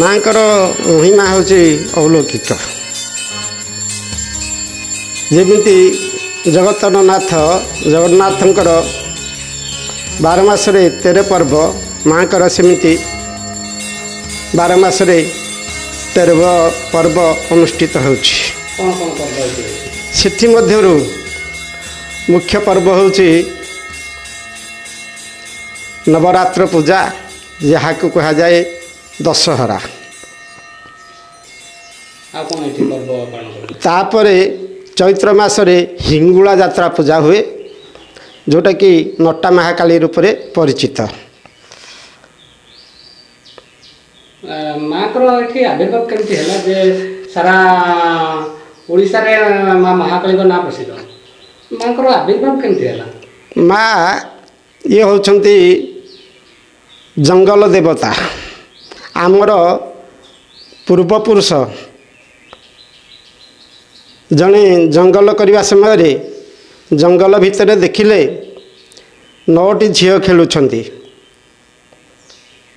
ମାଙ୍କର ମହିମା ହେଉଛି ଅଲୌକିକ। ଯେମିତି ଜଗତର ନାଥ ଜଗନ୍ନାଥଙ୍କର 12 ମାସରେ 13 ପର୍ବ, ମାଙ୍କର ସେମିତି 12 ମାସରେ 13 ପର୍ବ ଅନୁଷ୍ଠିତ ହେଉଛି। ସେଥିମଧ୍ୟରୁ ମୁଖ୍ୟ ପର୍ବ ହେଉଛି ନବରାତ୍ର ପୂଜା, ଯାହାକୁ କୁହାଯାଏ ଦଶହରା। ତାପରେ ଚୈତ୍ର ମାସରେ ହିଙ୍ଗୁଳା ଯାତ୍ରା ପୂଜା ହୁଏ, ଯେଉଁଟାକି ନଟା ମହାକାଳୀ ରୂପରେ ପରିଚିତ। ମାଙ୍କର ଏଠି ଆବିର୍ଭାବ କେମିତି ହେଲା ଯେ ସାରା ଓଡ଼ିଶାରେ ମା ମହାକାଳୀଙ୍କ ନାଁ ପ୍ରସିଦ୍ଧ? ମାଙ୍କର ଆବିର୍ଭାବ କେମିତି ହେଲା? ମା ଇଏ ହେଉଛନ୍ତି ଜଙ୍ଗଲ ଦେବତା। ଆମର ପୂର୍ବପୁରୁଷ ଜଣେ ଜଙ୍ଗଲ କରିବା ସମୟରେ ଜଙ୍ଗଲ ଭିତରେ ଦେଖିଲେ 9ଟି ଝିଅ ଖେଳୁଛନ୍ତି।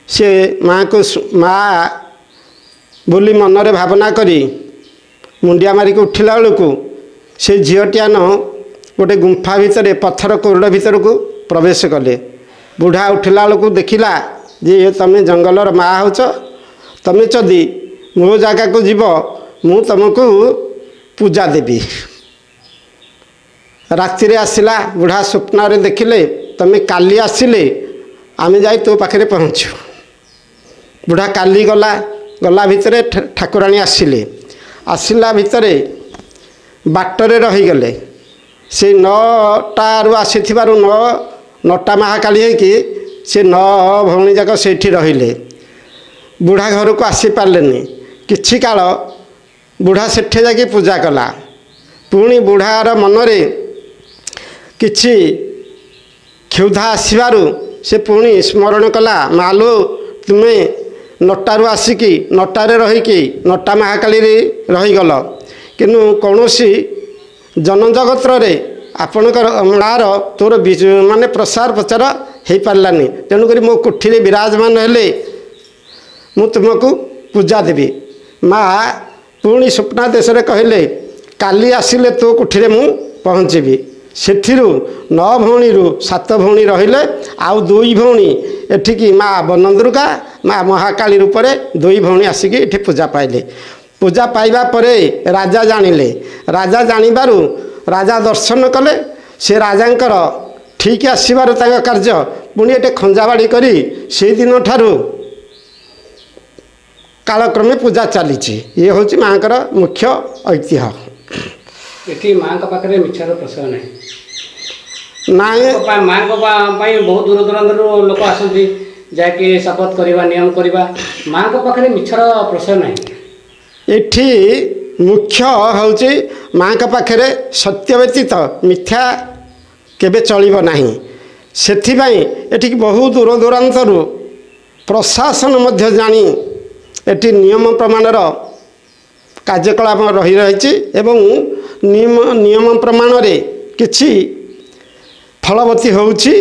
ସେ ମାଙ୍କୁ ମା ବୋଲି ମନରେ ଭାବନା କରି ମୁଣ୍ଡିଆ ମାରିକି ଉଠିଲା ବେଳକୁ ସେ ଝିଅଟିଆନ ଗୋଟେ ଗୁମ୍ଫା ଭିତରେ ପଥର କୋରଡ଼ ଭିତରକୁ ପ୍ରବେଶ କଲେ। ବୁଢ଼ା ଉଠିଲା ବେଳକୁ ଦେଖିଲା ଯେ ତମେ ଜଙ୍ଗଲର ମା ହେଉଛ, ତମେ ଯଦି ମୋ ଜାଗାକୁ ଯିବ ମୁଁ ତୁମକୁ ପୂଜା ଦେବି। ରାତିରେ ଆସିଲା, ବୁଢ଼ା ସ୍ୱପ୍ନରେ ଦେଖିଲେ ତମେ କାଲି ଆସିଲେ ଆମେ ଯାଇ ତୋ ପାଖରେ ପହଞ୍ଚୁ। ବୁଢ଼ା କାଲି ଗଲା ଭିତରେ ଠାକୁରାଣୀ ଆସିଲା ଭିତରେ ବାଟରେ ରହିଗଲେ। ସେ 9ଟାରୁ ଆସିଥିବାରୁ 9ଟା ମହାକାଳୀ ହେଇକି ସେ 9 ଭଉଣୀ ଯାକ ସେଇଠି ରହିଲେ। ବୁଢ଼ା ଘରକୁ ଆସିପାରିଲେନି। କିଛି କାଳ ବୁଢ଼ା ସେଠି ଯାଇକି ପୂଜା କଲା। ପୁଣି ବୁଢ଼ାର ମନରେ କିଛି କ୍ଷୁଧା ଆସିବାରୁ ସେ ପୁଣି ସ୍ମରଣ କଲା, ମାଲୋ ତୁମେ 9ଟାରୁ ଆସିକି 9ଟାରେ ରହିକି 9ଟା ମହାକାଳୀରେ ରହିଗଲ, କିନ୍ତୁ କୌଣସି ଜନଜଗତରେ ଆପଣଙ୍କର ମା'ର ତୋର ମାନେ ପ୍ରସାର ପ୍ରଚାର ହେଇପାରିଲାନି। ତେଣୁକରି ମୋ କୋଠିରେ ବିରାଜମାନ ହେଲେ ମୁଁ ତୁମକୁ ପୂଜା ଦେବି। ମା ପୁଣି ସ୍ୱପ୍ନାଦେଶରେ କହିଲେ, କାଲି ଆସିଲେ ତୋ କୋଠିରେ ମୁଁ ପହଞ୍ଚିବି। ସେଥିରୁ 9 ଭଉଣୀରୁ 7 ଭଉଣୀ ରହିଲେ, ଆଉ 2 ଭଉଣୀ ଏଠିକି ମା ବନଦୁର୍ଗା ମା ମହାକାଳୀ ରୂପରେ 2 ଭଉଣୀ ଆସିକି ଏଠି ପୂଜା ପାଇଲେ। ପୂଜା ପାଇବା ପରେ ରାଜା ଜାଣିଲେ। ରାଜା ଜାଣିବାରୁ ରାଜା ଦର୍ଶନ କଲେ। ସେ ରାଜାଙ୍କର ଠିକ୍ ଆସିବାର ତାଙ୍କ କାର୍ଯ୍ୟ ପୁଣି ଏଠି ଖଞ୍ଜାବାଡ଼ି କରି ସେଇଦିନ ଠାରୁ କାଳକ୍ରମେ ପୂଜା ଚାଲିଛି। ଇଏ ହେଉଛି ମାଙ୍କର ମୁଖ୍ୟ ଐତିହ୍ୟ। ଏଠି ମାଙ୍କ ପାଖରେ ମିଛର ପ୍ରସୟ ନାହିଁ। ନାଇଁ, ମାଙ୍କ ପାଇଁ ବହୁତ ଦୂର ଦୂରାନ୍ତରୁ ଲୋକ ଆସନ୍ତି, ଯାହାକି ଶପଥ କରିବା, ନିୟମ କରିବା। ମାଙ୍କ ପାଖରେ ମିଛର ପ୍ରସୟ ନାହିଁ। ଏଠି ମୁଖ୍ୟ ହେଉଛି ମାଙ୍କ ପାଖରେ ସତ୍ୟ ବ୍ୟତୀତ ମିଥ୍ୟା କେବେ ଚଳିବ ନାହିଁ। ସେଥିପାଇଁ ଏଠିକି ବହୁ ଦୂର ଦୂରାନ୍ତରୁ ପ୍ରଶାସନ ମଧ୍ୟ ଜାଣି ଏଠି ନିୟମ ପ୍ରମାଣର କାର୍ଯ୍ୟକଳାପ ରହିଛି ଏବଂ ନିୟମ ପ୍ରମାଣରେ କିଛି ଫଳବତୀ ହେଉଛି।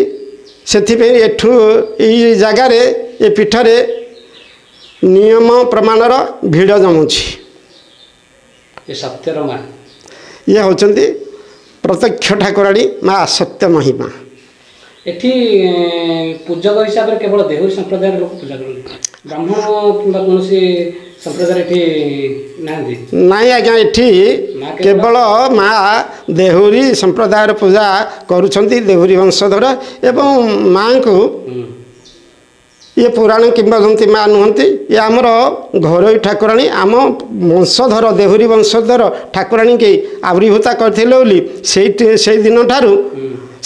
ସେଥିପାଇଁ ଏଠୁ ଏଇ ଜାଗାରେ ଏ ପୀଠରେ ନିୟମ ପ୍ରମାଣର ଭିଡ଼ ଜମୁଛି। ଏ ସତ୍ୟର ମା ଇଏ ହେଉଛନ୍ତି ପ୍ରତ୍ୟକ୍ଷ ଠାକୁରାଣୀ ମା ସତ୍ୟ ମହିମା। ଏଠି ପୂଜକ ହିସାବରେ କେବଳ ଦେହୁରୀ ସମ୍ପ୍ରଦାୟର ଲୋକ ପୂଜା କରନ୍ତି, ବ୍ରାହ୍ମଣ କିମ୍ବା କୌଣସି ସମ୍ପ୍ରଦାୟ ଏଠି ନାହାନ୍ତି? ନାଇଁ ଆଜ୍ଞା, ଏଠି କେବଳ ମା ଦେହୁରୀ ସମ୍ପ୍ରଦାୟର ପୂଜା କରୁଛନ୍ତି, ଦେହୁରୀ ବଂଶଧର। ଏବଂ ମାଙ୍କୁ ଇଏ ପୁରାଣ କିମ୍ବଦନ୍ତୀ ମା ନୁହନ୍ତି, ଇଏ ଆମର ଘରୋଇ ଠାକୁରାଣୀ। ଆମ ବଂଶଧର ଦେହୁରୀ ବଂଶଧର ଠାକୁରାଣୀକି ଆବିର୍ଭୂତା କରିଥିଲେ ବୋଲି ସେଇ ଦିନ ଠାରୁ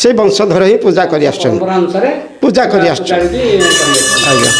ସେଇ ବଂଶଧର ହିଁ ପୂଜା କରି ଆସୁଛନ୍ତି। ପୂଜା କରି ଆସୁଛନ୍ତି। ଆଜ୍ଞା।